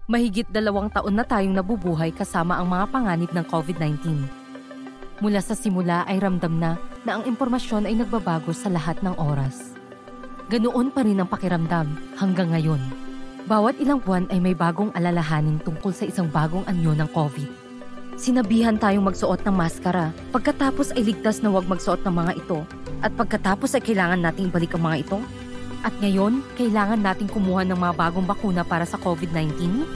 Mahigit 2 taon na tayong nabubuhay kasama ang mga panganib ng COVID-19. Mula sa simula ay ramdam na ang impormasyon ay nagbabago sa lahat ng oras. Ganoon pa rin ang pakiramdam hanggang ngayon. Bawat ilang buwan ay may bagong alalahanin tungkol sa isang bagong anyo ng COVID. Sinabihan tayong magsuot ng maskara, pagkatapos ay ligtas na huwag magsuot ng mga ito, at pagkatapos ay kailangan nating ibalik ang mga ito. At ngayon, kailangan nating kumuha ng mga bagong bakuna para sa COVID-19?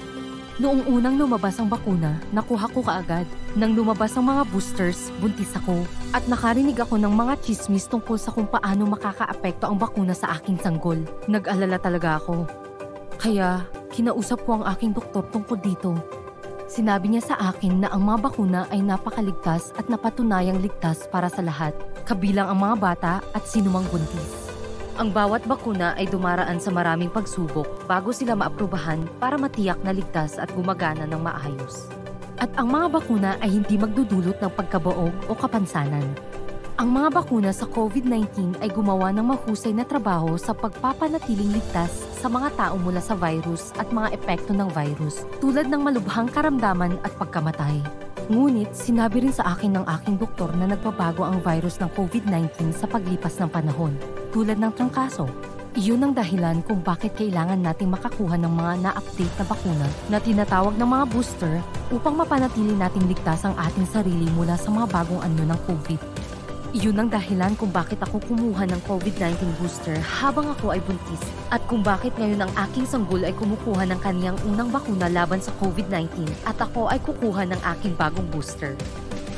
Noong unang lumabas ang bakuna, nakuha ko kaagad. Nang lumabas ang mga boosters, buntis ako. At nakarinig ako ng mga chismis tungkol sa kung paano makakaapekto ang bakuna sa aking sanggol. Nag-alala talaga ako. Kaya, kinausap ko ang aking doktor tungkol dito. Sinabi niya sa akin na ang mga bakuna ay napakaligtas at napatunayang ligtas para sa lahat, kabilang ang mga bata at sinumang buntis. Ang bawat bakuna ay dumaraan sa maraming pagsubok bago sila maaprubahan para matiyak na ligtas at gumagana ng maayos. At ang mga bakuna ay hindi magdudulot ng pagkabaog o kapansanan. Ang mga bakuna sa COVID-19 ay gumawa ng mahusay na trabaho sa pagpapanatiling ligtas sa mga tao mula sa virus at mga epekto ng virus tulad ng malubhang karamdaman at pagkamatay. Ngunit sinabi rin sa akin ng aking doktor na nagbabago ang virus ng COVID-19 sa paglipas ng panahon, tulad ng trangkaso. Iyon ang dahilan kung bakit kailangan nating makakuha ng mga na-update na bakuna na tinatawag ng mga booster upang mapanatili nating ligtas ang ating sarili mula sa mga bagong anyo ng COVID. Iyon ang dahilan kung bakit ako kumuha ng COVID-19 booster habang ako ay buntis at kung bakit ngayon ang aking sanggol ay kumukuha ng kaniyang unang bakuna laban sa COVID-19 at ako ay kukuha ng aking bagong booster.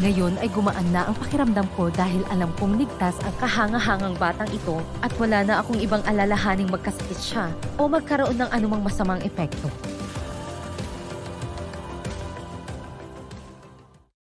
Ngayon ay gumaan na ang pakiramdam ko dahil alam kong ligtas ang kahanga-hangang batang ito at wala na akong ibang alalahaning magkasakit siya o magkaroon ng anumang masamang epekto.